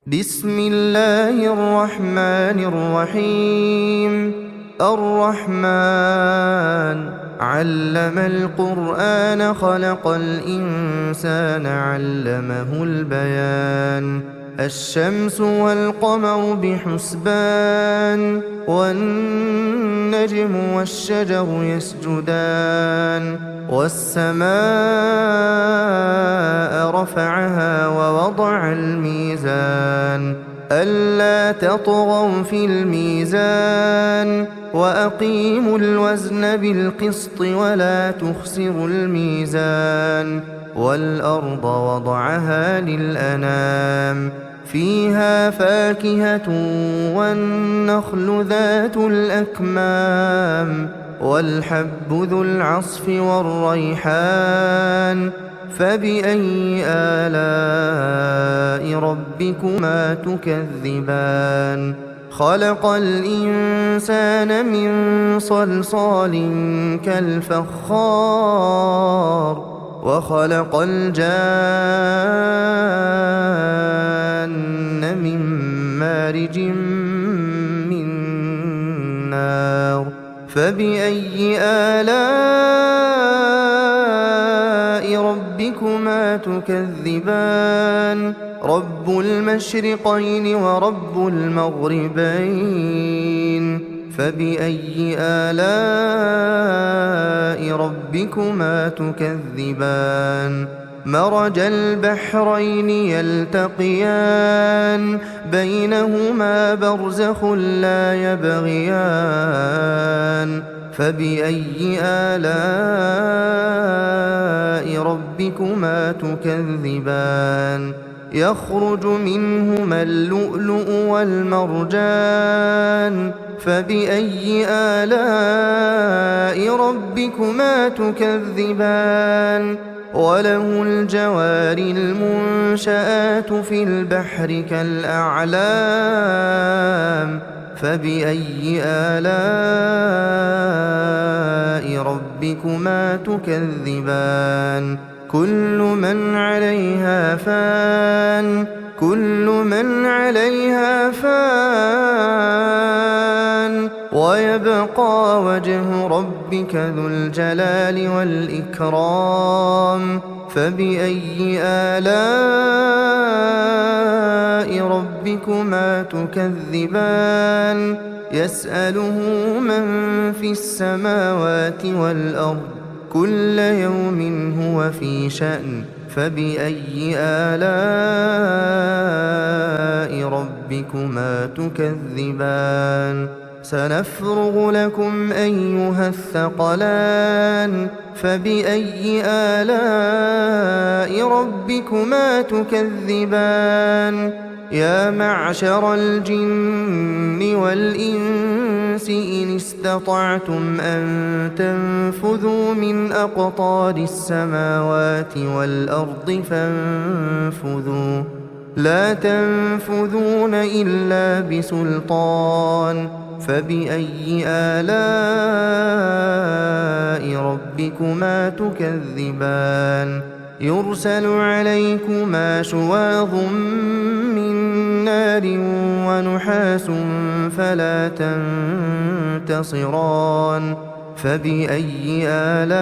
بسم الله الرحمن الرحيم. الرحمن علم القرآن خلق الإنسان علمه البيان. الشمس والقمر بحسبان والنجم والشجر يسجدان والسماء رفعها ووضع الميزان ألا تطغوا في الميزان وأقيموا الوزن بالقسط ولا تخسروا الميزان. والأرض وضعها للأنام فيها فاكهة والنخل ذات الأكمام والحب ذو العصف والريحان. فبأي آلاء ربكما تكذبان؟ خلق الإنسان من صلصال كالفخار وخلق الجان من مارج من نار. فبأي آلاء ربكما تكذبان؟ رب المشرقين ورب المغربين. فبأي آلاء ربكما تكذبان؟ مرج البحرين يلتقيان بينهما برزخ لا يبغيان. فبأي آلاء ربكما تكذبان؟ يخرج منهما اللؤلؤ والمرجان. فبأي آلاء ربكما تكذبان؟ وله الجوار المنشآت في البحر كالأعلام. فبأي آلاء ربكما تكذبان؟ كل من عليها فان كل من عليها فان ويبقى وجه ربك ذو الجلال والإكرام. فبأي آلاء ربكما تكذبان؟ يسأله من في السماوات والأرض كل يوم هو في شأن. فبأي آلاء ربكما تكذبان؟ سنفرغ لكم أيها الثقلان. فبأي آلاء ربكما تكذبان؟ يا معشر الجن والإنس إن استطعتم أن تنفذوا من أقطار السماوات والأرض فانفذوا لا تنفذون إلا بسلطان. فبأي آلاء ربكما تكذبان؟ يرسل عليكما شواظ من نار ونحاس فلا تنتصران. فبأي آلاء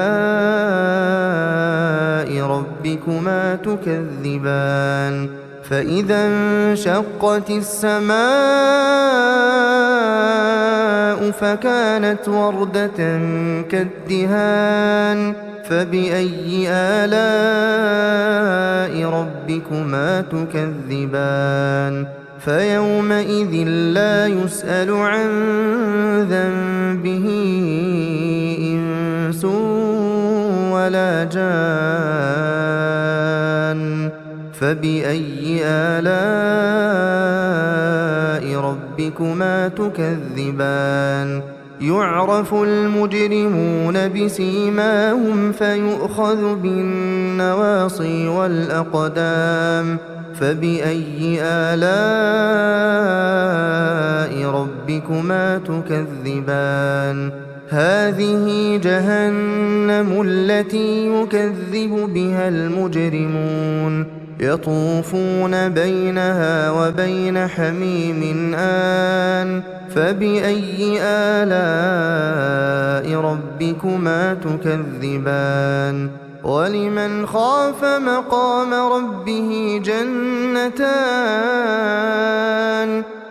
ربكما تكذبان؟ فإذا انشقت السماء فكانت وردة كالدهان. فبأي آلاء ربكما تكذبان؟ فيومئذ لا يسأل عن ذنبه إنس ولا جان. فبأي آلاء ربكما تكذبان؟ يعرف المجرمون بسيماهم فيؤخذ بالنواصي والأقدام. فبأي آلاء ربكما تكذبان؟ هذه جهنم التي يكذب بها المجرمون يطوفون بينها وبين حميم آن فبأي آلاء ربكما تكذبان ولمن خاف مقام ربه جنتان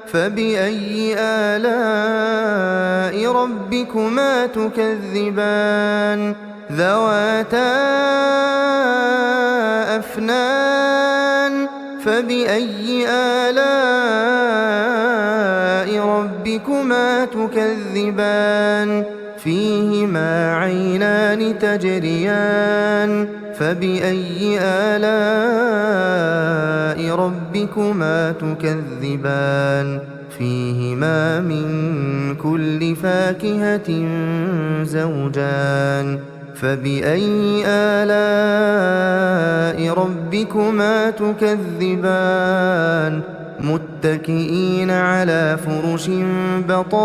فبأي آلاء ربكما تكذبان ذواتا أفنان فبأي آلاء ربكما تكذبان فيهما عينان تجريان فبأي آلاء ربكما تكذبان فيهما من كل فاكهة زوجان فبأي آلاء ربكما تكذبان متكئين على فرش بطائنها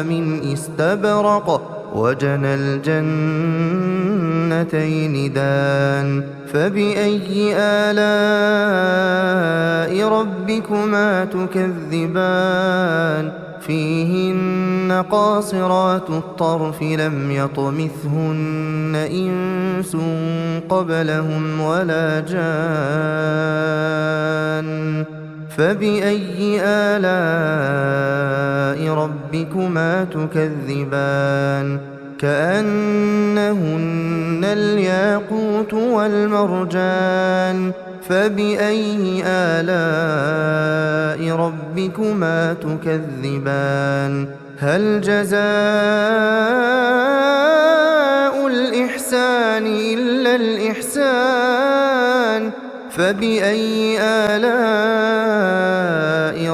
من استبرق وجنى الجنتين دان فبأي آلاء ربكما تكذبان فيهن قاصرات الطرف لم يطمثهن إنس قبلهم ولا جان فبأي آلاء ربكما تكذبان كأنهن الياقوت والمرجان فبأي آلاء ربكما تكذبان هل جزاء الإحسان إلا الإحسان فبأي آلاء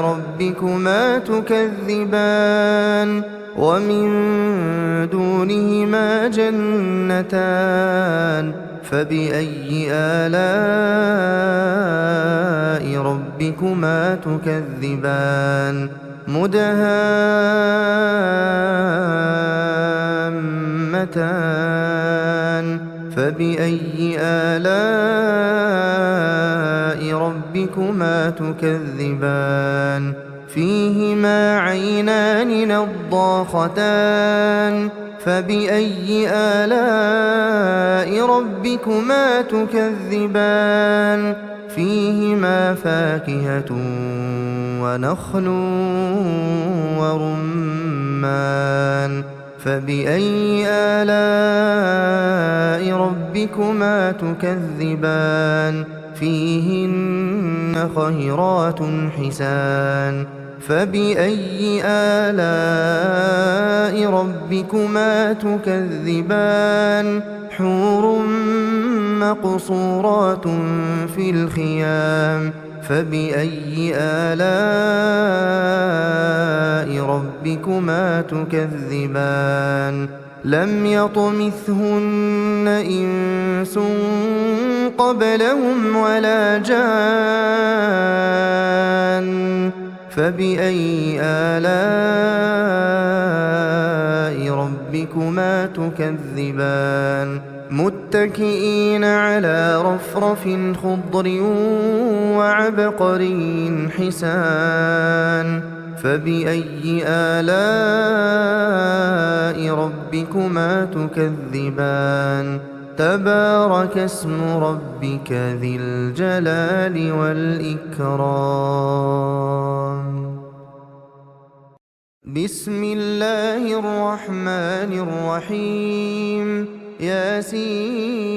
ربكما تكذبان ومن دونهما جنتان فبأي آلاء ربكما تكذبان مدهامتان فبأي آلاء ربكما تكذبان فيهما عينان نضاختان فبأي آلاء ربكما تكذبان فيهما فاكهة ونخل ورمان فبأي آلاء ربكما تكذبان فيهن خيرات حسان فبأي آلاء ربكما تكذبان حور مقصورات في الخيام فبأي آلاء ربكما تكذبان لم يطمثهن إنس قبلهم ولا جان فبأي آلاء ربكما تكذبان متكئين على رفرف خضر وعبقري حسان فبأي آلاء ربكما تكذبان تبارك اسم ربك ذي الجلال والإكرام بسم الله الرحمن الرحيم ياسين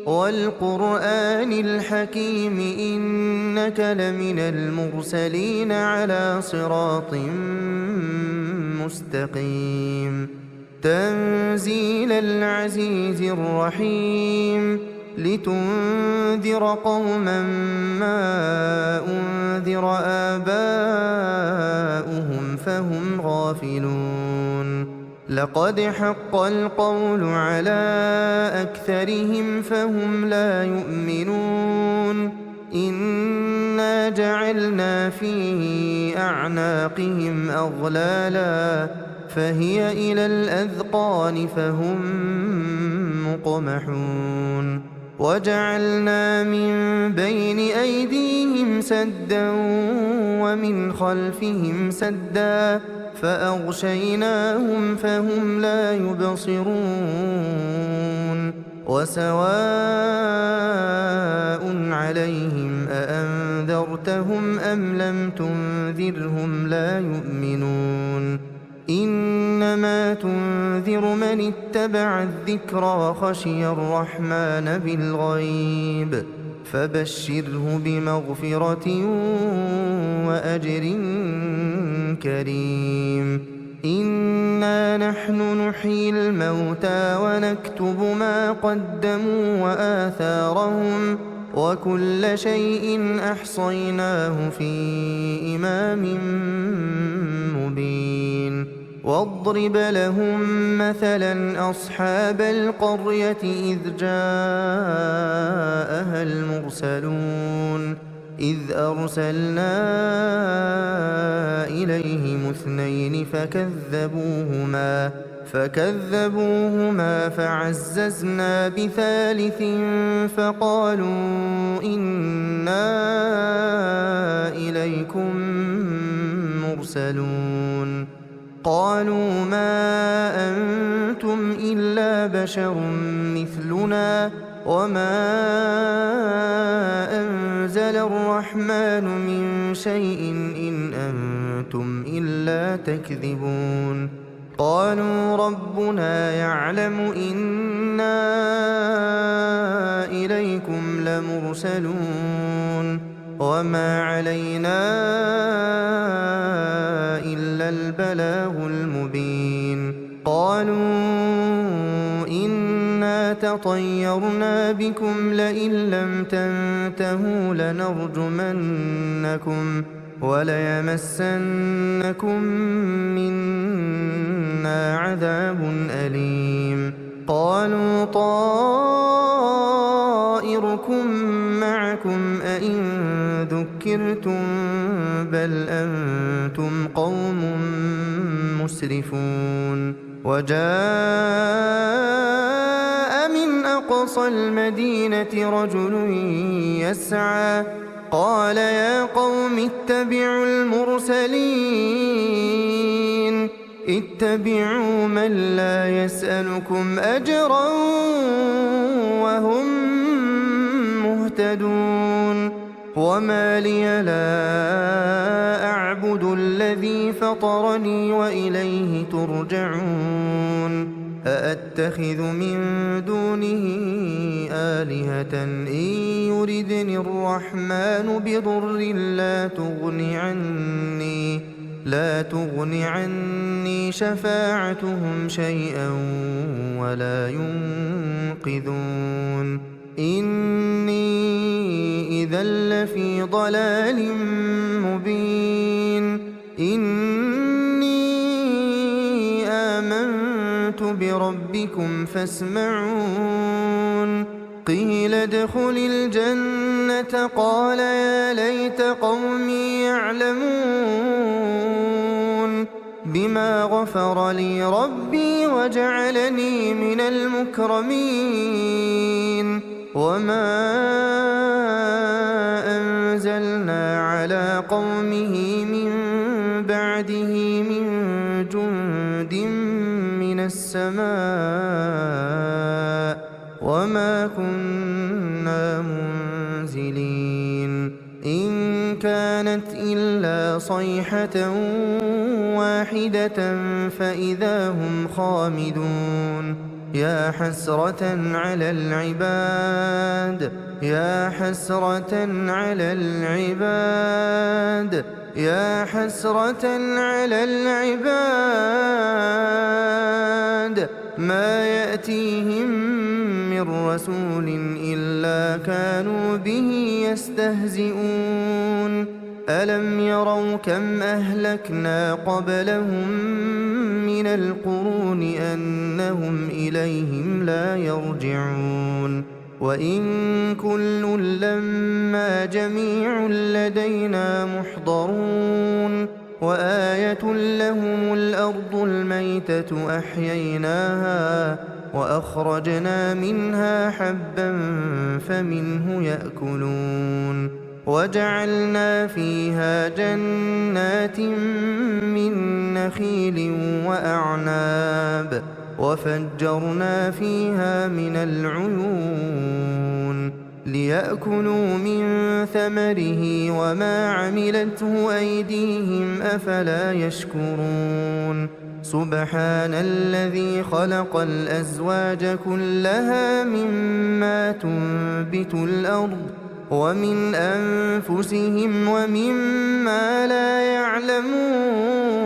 والقرآن الحكيم إنك لمن المرسلين على صراط مستقيم تنزيل العزيز الرحيم لتنذر قوما ما أنذر آباؤهم فهم غافلون لقد حق القول على أكثرهم فهم لا يؤمنون إنا جعلنا في أعناقهم أغلالا فهي إلى الأذقان فهم مقمحون وجعلنا من بين أيديهم سدا ومن خلفهم سدا فأغشيناهم فهم لا يبصرون وسواء عليهم أأنذرتهم أم لم تنذرهم لا يؤمنون إنما تنذر من اتبع الذكر وخشي الرحمن بالغيب فبشره بمغفرة وأجر كريم إنا نحن نحيي الموتى ونكتب ما قدموا وآثارهم وكل شيء أحصيناه في إمام مبين واضرب لهم مثلا أصحاب القرية إذ جاءها المرسلون إذ أرسلنا إليهم اثنين فكذبوهما فعززنا بثالث فقالوا إنا إليكم مرسلون قالوا ما أنتم إلا بشر مثلنا وما أنزل الرحمن من شيء إن أنتم إلا تكذبون قالوا ربنا يعلم إنا إليكم لمرسلون وما علينا إلا البلاغ المبين قالوا إنا تطيرنا بكم لئن لم تنتهوا لنرجمنكم وليمسنكم منا عذاب أليم قالوا طائركم معكم أئن ذكرتم بل أنتم قوم مسرفون وجاء من أقصى المدينة رجل يسعى قال يا قوم اتبعوا المرسلين اتبعوا من لا يسألكم أجرا وهم مهتدون وما لي لا أعبد الذي فطرني وإليه ترجعون أأتخذ من دونه آلهة إن يردني الرحمن بضر لا تغن عني شفاعتهم شيئا ولا ينقذون إني إذا لفي ضلال مبين إني آمنت بربكم فاسمعون قيل ادخل الجنة قال يا ليت قومي يعلمون بما غفر لي ربي وجعلني من المكرمين وما أنزلنا على قومه من بعده من جند من السماء وما كنا منزلين إن كانت إلا صيحة واحدة فإذا هم خامدون يا حسرة على العباد يا حسرة على العباد يا حسرة على العباد ما يأتيهم من رسول إلا كانوا به يستهزئون ألم يروا كم أهلكنا قبلهم من القرون أنهم إليهم لا يرجعون وإن كل لما جميع لدينا محضرون وآية لهم الأرض الميتة أحييناها وأخرجنا منها حبا فمنه يأكلون وجعلنا فيها جنات من نخيل وأعناب وفجرنا فيها من العيون ليأكلوا من ثمره وما عملته أيديهم أفلا يشكرون سبحان الذي خلق الأزواج كلها مما تنبت الأرض ومن أنفسهم ومما لا يعلمون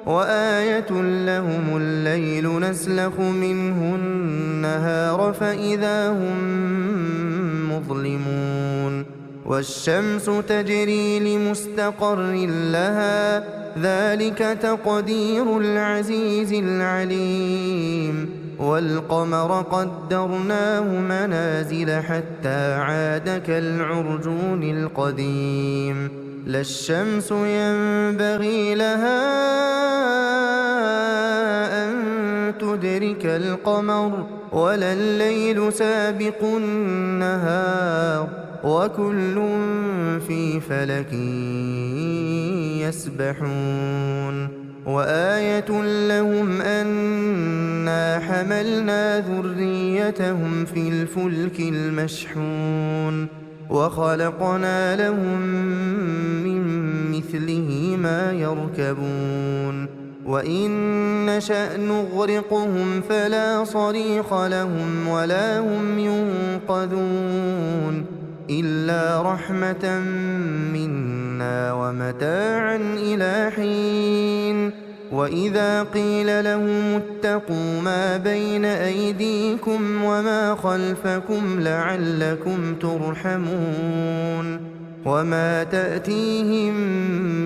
وآية لهم الليل نسلخ منه النهار فإذا هم مظلمون والشمس تجري لمستقر لها ذلك تقدير العزيز العليم والقمر قدرناه منازل حتى عاد كالعرجون القديم لا الشمس ينبغي لها أن تدرك القمر ولا الليل سابق النهار وكل في فلك يسبحون وآية لهم أنا حملنا ذريتهم في الفلك المشحون وخلقنا لهم من مثله ما يركبون وإن نشأ نغرقهم فلا صريخ لهم ولا هم ينقذون إلا رحمة منا ومتاعا إلى حين وإذا قيل لهم اتقوا ما بين أيديكم وما خلفكم لعلكم ترحمون وما تأتيهم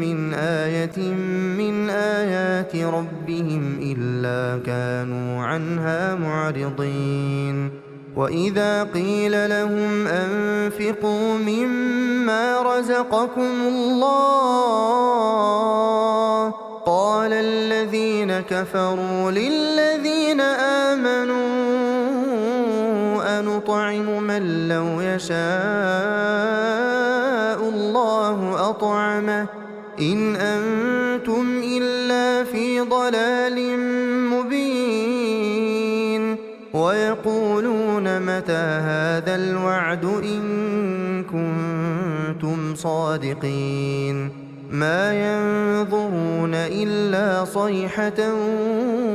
من آية من آيات ربهم إلا كانوا عنها معرضين وإذا قيل لهم أنفقوا مما رزقكم الله قال الذين كفروا للذين آمنوا أنطعم من لو يشاء الله أطعمه إن أنتم إلا في ضلال مبين ويقولون متى هذا الوعد إن كنتم صادقين ما ينظرون إلا صيحة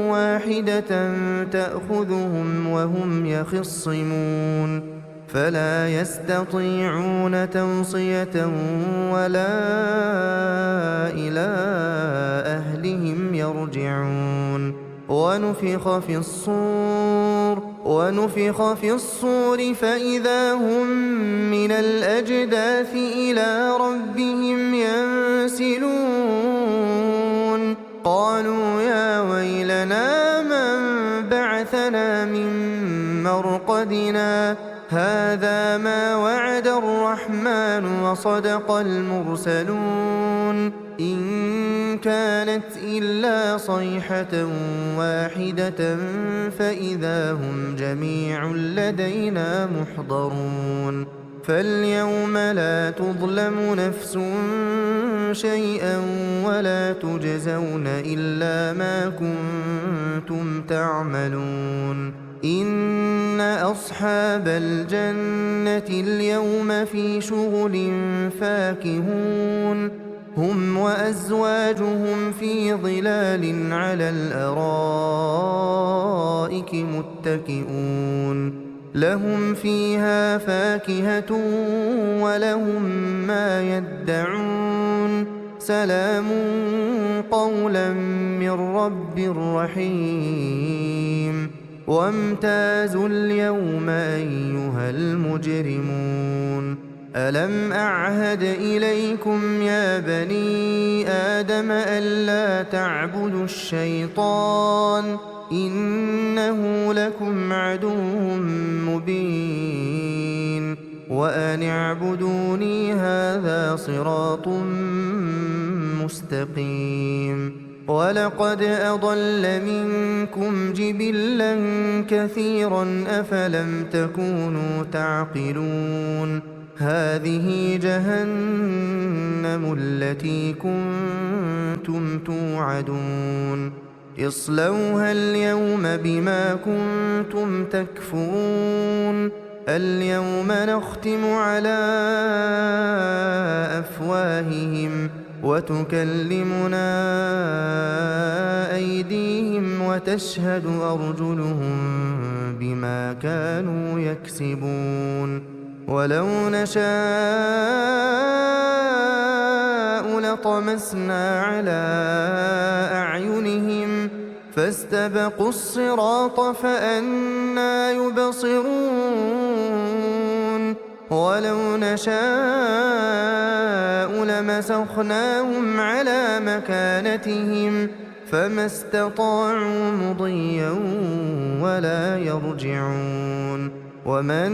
واحدة تأخذهم وهم يخصمون فلا يستطيعون توصية ولا إلى أهلهم يرجعون ونفخ في الصور فإذا هم من الأجداث إلى ربهم ينسلون قالوا يا ويلنا من بعثنا من مرقدنا هذا ما وعد الرحمن وصدق المرسلون إن كانت إلا صيحة واحدة فإذا هم جميع لدينا محضرون فاليوم لا تظلم نفس شيئا ولا تجزون إلا ما كنتم تعملون إن أصحاب الجنة اليوم في شغل فاكهون هم وأزواجهم في ظلال على الأرائك متكئون لهم فيها فاكهة ولهم ما يدعون سلام قولا من رب رحيم وامتازوا اليوم أيها المجرمون ألم أعهد إليكم يا بني آدم ألا تعبدوا الشيطان إنه لكم عدو مبين وأن اعبدوني هذا صراط مستقيم ولقد أضل منكم جبلا كثيرا أفلم تكونوا تعقلون هذه جهنم التي كنتم توعدون اصلوها اليوم بما كنتم تكفرون اليوم نختم على أفواههم وتكلمنا أيديهم وتشهد أرجلهم بما كانوا يكسبون ولو نشاء لطمسنا على أعينهم فاستبقوا الصراط فأنى يبصرون ولو نشاء لمسخناهم على مكانتهم فما استطاعوا مضيا ولا يرجعون ومن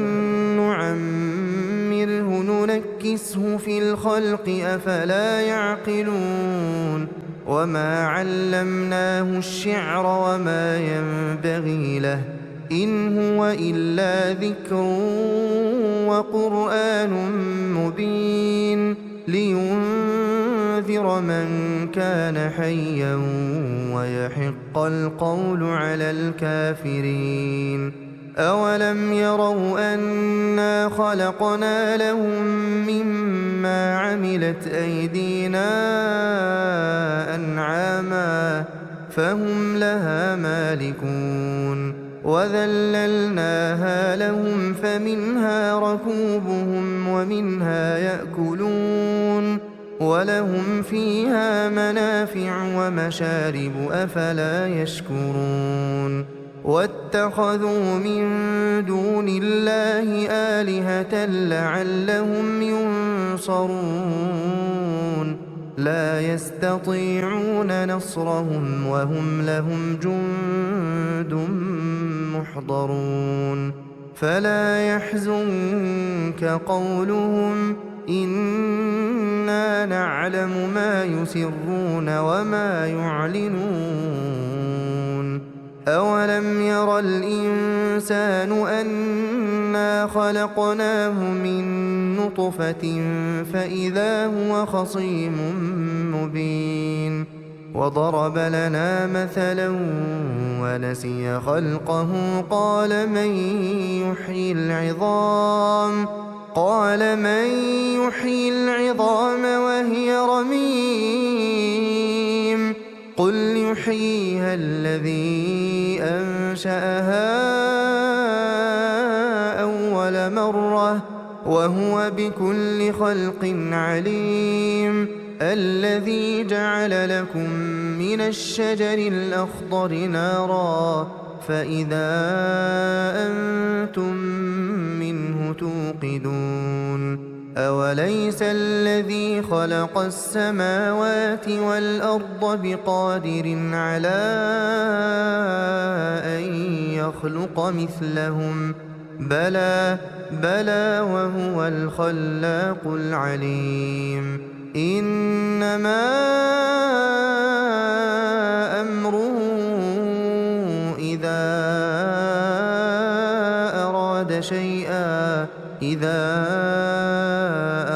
نعمره ننكسه في الخلق أفلا يعقلون وما علمناه الشعر وما ينبغي له إن هو إلا ذكر وقرآن مبين لينذر من كان حيا ويحق القول على الكافرين أولم يروا أنا خلقنا لهم مما عملت أيدينا أنعاما فهم لها مالكون وذللناها لهم فمنها ركوبهم ومنها يأكلون ولهم فيها منافع ومشارب أفلا يشكرون واتخذوا من دون الله آلهة لعلهم ينصرون لا يستطيعون نصرهم وهم لهم جند محضرون فلا يحزنك قولهم إنا نعلم ما يسرون وما يعلنون أولم ير الإنسان أنا خلقناه من نطفة فإذا هو خصيم مبين وضرب لنا مثلا ونسي خلقه قال من يحيي العظام وهي رميم قل يحييها الذي أنشأها أول مرة وهو بكل خلق عليم الذي جعل لكم من الشجر الأخضر نارا فإذا أنتم منه توقدون أوليس الذي خلق السماوات والأرض بقادر على أن يخلق مثلهم بلى وهو الخلاق العليم إنما أمره إذا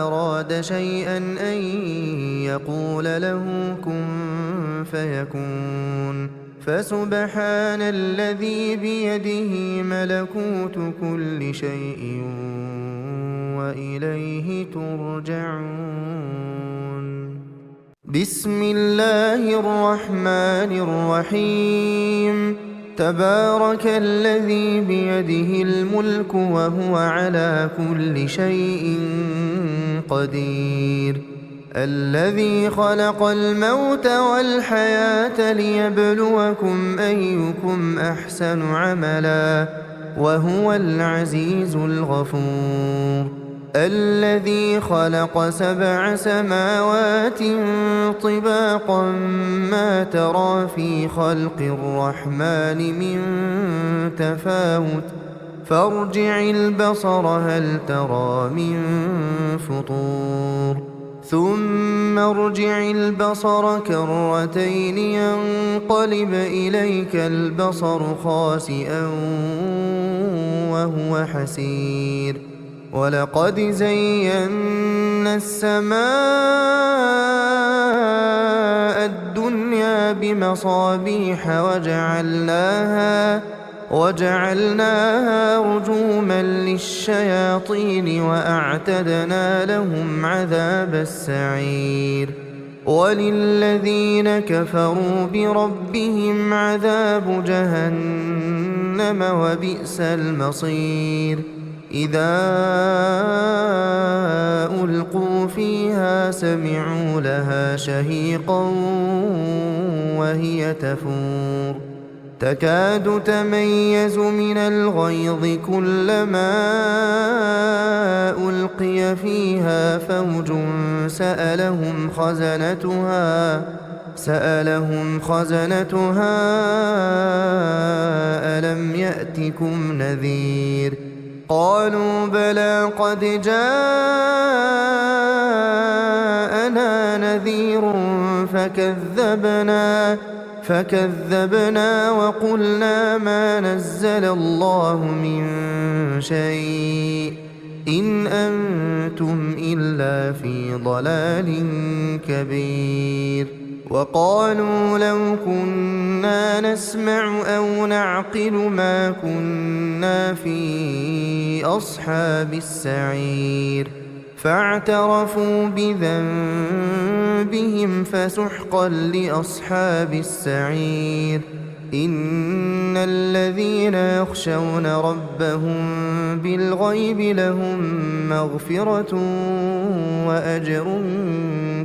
أراد شيئا أن يقول له كن فيكون فسبحان الذي بيده ملكوت كل شيء وإليه ترجعون بسم الله الرحمن الرحيم تبارك الذي بيده الملك وهو على كل شيء قدير الذي خلق الموت والحياة ليبلوكم أيكم أحسن عملا وهو العزيز الغفور الذي خلق 7 سماوات طباقا ما ترى في خلق الرحمن من تفاوت فارجع البصر هل ترى من فطور ثم ثم ارجع البصر كرتين ينقلب إليك البصر خاسئا وهو حسير ولقد زينا السماء الدنيا بمصابيح وجعلناها رجوما للشياطين وأعتدنا لهم عذاب السعير وللذين كفروا بربهم عذاب جهنم وبئس المصير إذا ألقوا فيها سمعوا لها شهيقا وهي تفور تكاد تميز من الغيظ كلما ألقي فيها فوج سألهم خزنتها ألم يأتكم نذير قالوا بلى قد جاءنا نذير فكذبنا وقلنا ما نزل الله من شيء إن أنتم إلا في ضلال كبير وقالوا لو كنا نسمع أو نعقل ما كنا في أصحاب السعير فاعترفوا بذنبهم فسحقا لأصحاب السعير إن الذين يخشون ربهم بالغيب لهم مغفرة وأجر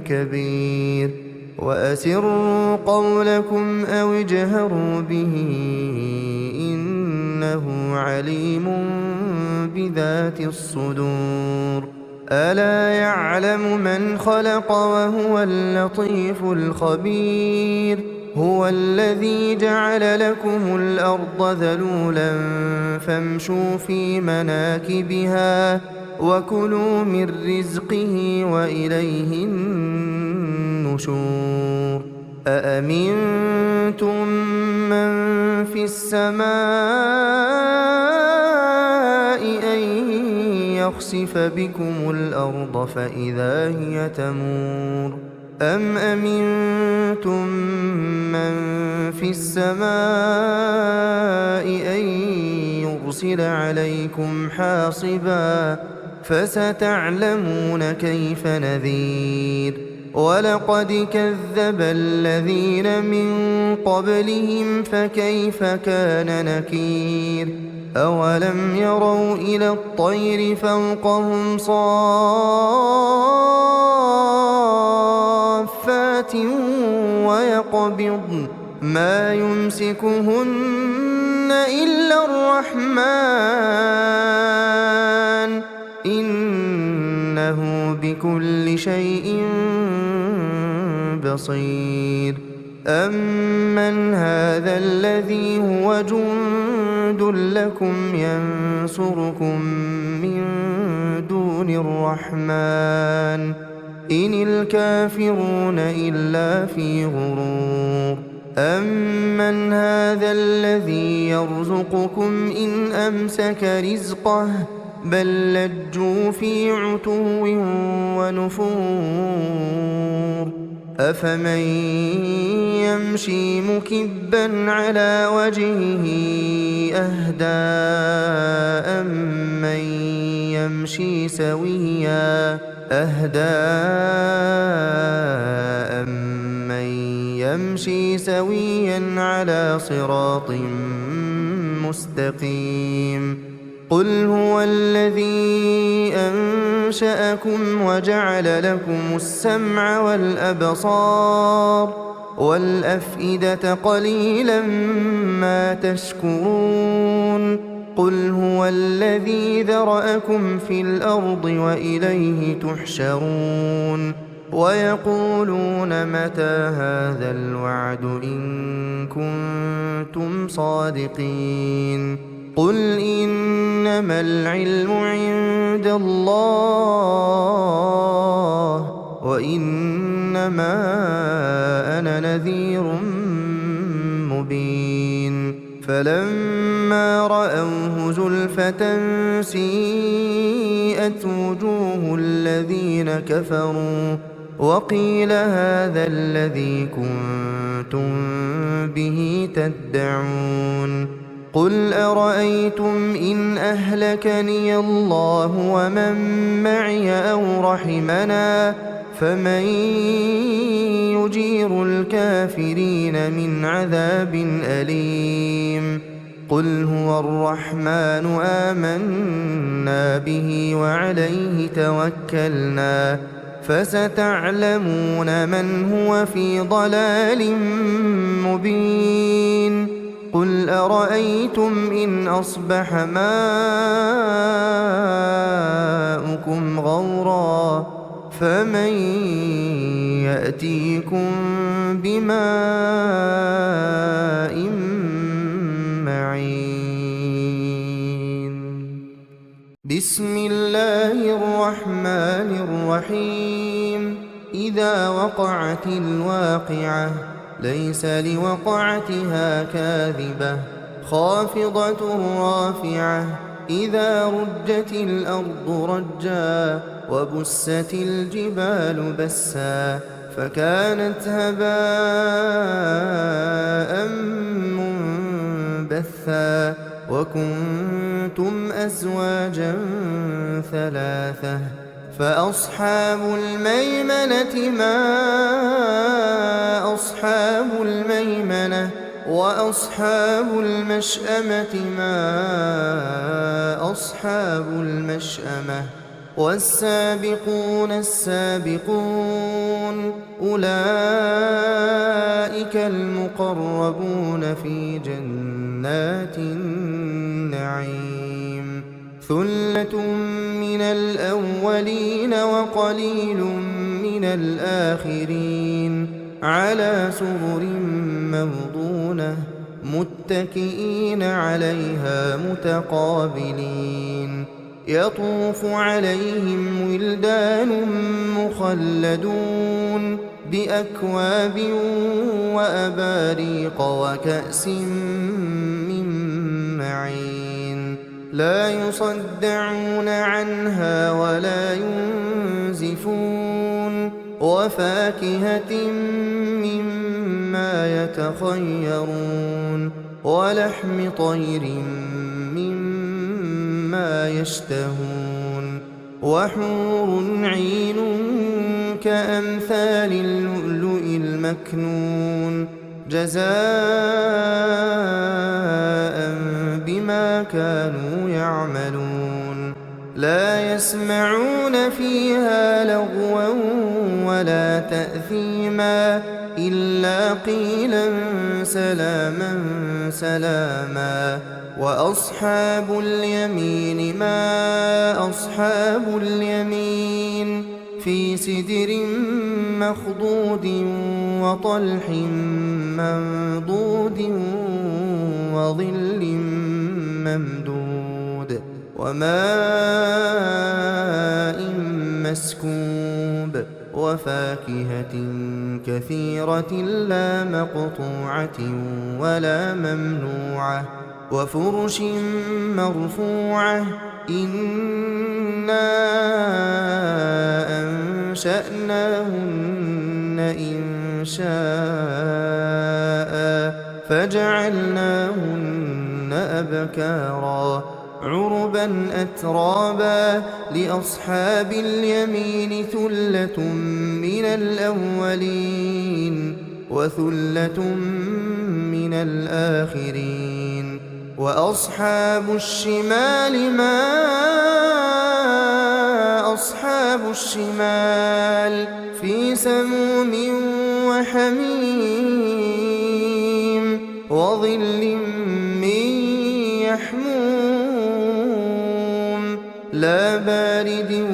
كبير وأسروا قولكم أو اجهروا به إنه عليم بذات الصدور ألا يعلم من خلق وهو اللطيف الخبير هو الذي جعل لكم الأرض ذلولا فامشوا في مناكبها وكلوا من رزقه وإليه النشور أأمنتم من في السماء أن يخسف بكم الأرض فإذا هي تمور أم أمنتم من في السماء أن يرسل عليكم حاصبا فستعلمون كيف نذير ولقد كذب الذين من قبلهم فكيف كان نكير أولم يروا إلى الطير فوقهم صافات ويقبضن ما يمسكهن إلا الرحمن إنه بكل شيء بصير أمن هذا الذي هو جند لكم ينصركم من دون الرحمن إن الكافرون إلا في غرور أمن هذا الذي يرزقكم إن أمسك رزقه بل لجوا في عتو ونفور أفمن يمشي مكبا على وجهه أهدى أمن يمشي سويا على صراط مستقيم قل هو الذي أنشأكم وجعل لكم السمع والأبصار والأفئدة قليلا ما تشكرون قل هو الذي ذرأكم في الأرض وإليه تحشرون ويقولون متى هذا الوعد إن كنتم صادقين قل إنما العلم عند الله وإن إنما أنا نذير مبين فلما رأوه زلفة سيئت وجوه الذين كفروا وقيل هذا الذي كنتم به تدعون قل أرأيتم إن أهلكني الله ومن معي أو رحمنا فمن يجير الكافرين من عذاب أليم قل هو الرحمن آمنا به وعليه توكلنا فستعلمون من هو في ضلال مبين قل أرأيتم إن أصبح ماؤكم غورا فمن يأتيكم بماء معين بسم الله الرحمن الرحيم إذا وقعت الواقعة ليس لوقعتها كاذبة خافضة رافعة إذا رجت الأرض رجا وبست الجبال بسا فكانت هباء منبثا وكنتم أزواجا ثلاثة فأصحاب الميمنة ما أصحاب الميمنة وأصحاب المشأمة ما أصحاب المشأمة والسابقون السابقون أولئك المقربون في جنات النعيم ثلة من الأولين وقليل من الآخرين على سرر موضونة متكئين عليها متقابلين يطوف عليهم ولدان مخلدون بأكواب وأباريق وكأس من معين لا يصدعون عنها ولا ينزفون وفاكهة مما يتخيرون ولحم طير مما يشتهون وحور عين كأمثال اللؤلؤ المكنون جزاء بما كانوا يعملون لا يسمعون فيها لغوا ولا تأثيما إلا قيلا سلاما سلاما وأصحاب اليمين ما أصحاب اليمين في سدر مخضود وطلح منضود وظل ممدود وماء مسكوب وفاكهة كثيرة لا مقطوعة ولا ممنوعة وفرش مرفوعة إنا أنشأناهن إنشاء فجعلناهن أبكارا عربا أترابا لأصحاب اليمين ثلة من الأولين وثلة من الآخرين وأصحاب الشمال ما أصحاب الشمال في سموم وحميم وظل من يحموم لا بارد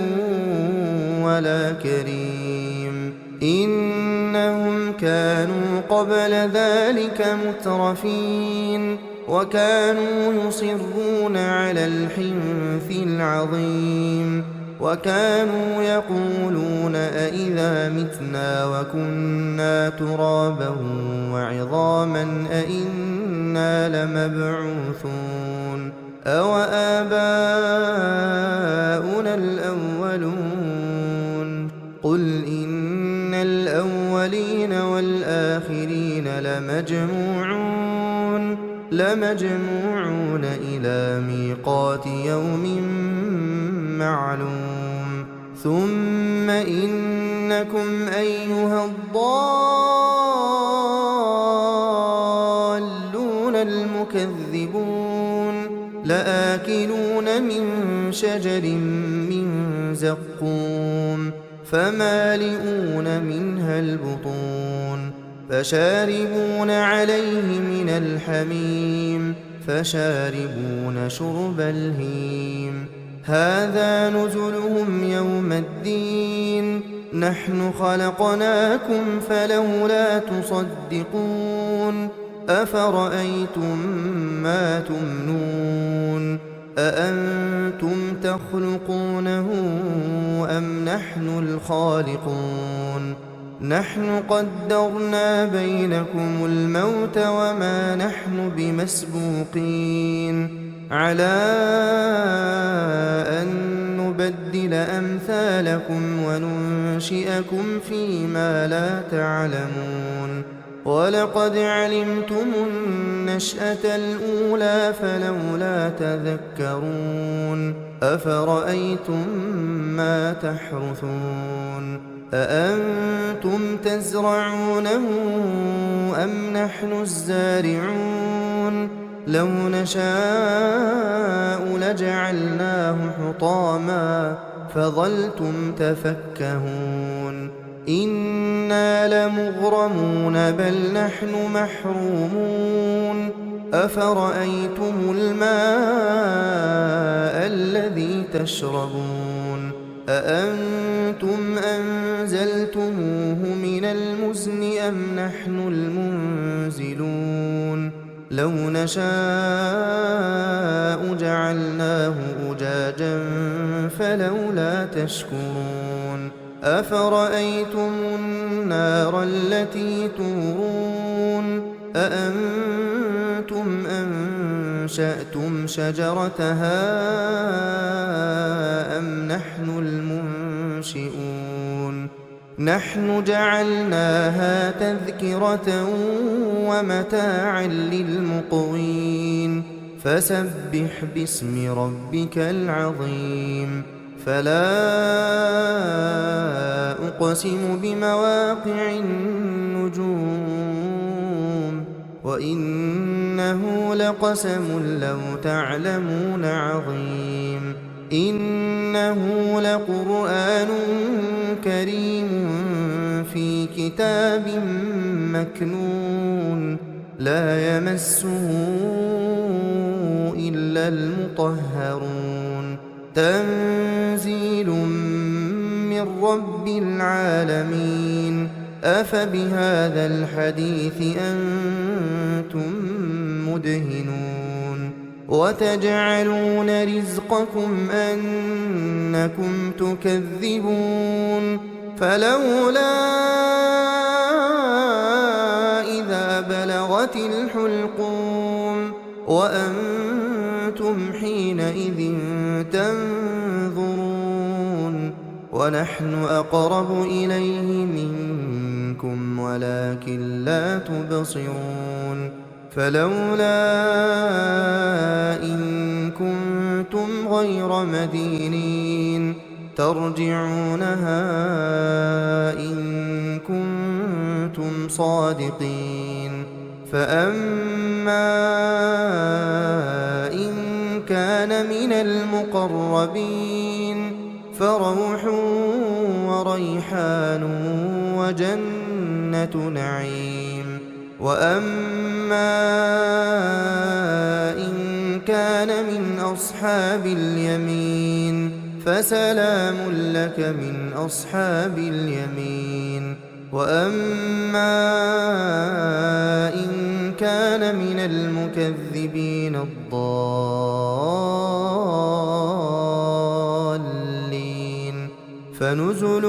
ولا كريم إنهم كانوا قبل ذلك مترفين وكانوا يصرون على الحنث العظيم وكانوا يقولون أإذا متنا وكنا ترابا وعظاما أإنا لمبعوثون أوآباؤنا الأولون قل إن الأولين والآخرين لمجموعون إلى ميقات يوم معلوم ثم إنكم أيها الضالون المكذبون لآكلون من شجر من زقوم فمالئون منها البطون فشاربون عليه من الحميم فشاربون شرب الهيم هذا نزلهم يوم الدين نحن خلقناكم فلولا تصدقون أفرأيتم ما تمنون أأنتم تخلقونه أم نحن الخالقون نحن قدرنا بينكم الموت وما نحن بمسبوقين على أن نبدل أمثالكم وننشئكم فيما لا تعلمون ولقد علمتم النشأة الأولى فلولا تذكرون أفرأيتم ما تحرثون أأنتم تزرعونه أم نحن الزارعون لو نشاء لجعلناه حطاما فظلتم تفكهون إنا لمغرمون بل نحن محرومون أفرأيتم الماء الذي تشربون أأنتم أنزلتموه من المزن أم نحن المنزلون لو نشاء جعلناه أجاجا فلولا تشكرون أفرأيتم النار التي تورون أأنتم أنشأتم شجرتها أم نحن المنشئون نحن جعلناها تذكرة ومتاعا للمقوين فسبح باسم ربك العظيم فلا أقسم بمواقع النجوم وإنه لقسم لو تعلمون عظيم إنه لقرآن كريم في كتاب مكنون لا يمسه إلا المطهرون تنزيل من رب العالمين أفبهذا الحديث أنتم مدهنون وتجعلون رزقكم أنكم تكذبون فلولا إذا بلغت الحلقوم وأنتم حينئذ تنظرون ونحن أقرب إليه منكم ولكن لا تبصرون فلولا إن كنتم غير مدينين ترجعونها إن كنتم صادقين فأما إن كان من المقربين فروح وريحان وجنة نعيم وأما إن كان من أصحاب اليمين فسلام لك من أصحاب اليمين وأما إن كان من المكذبين الضالين فنزل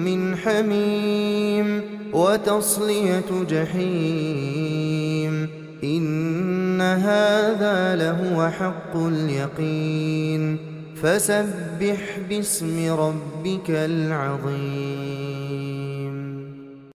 من حميم وتصلية جحيم إن هذا لهو حق اليقين فسبح باسم ربك العظيم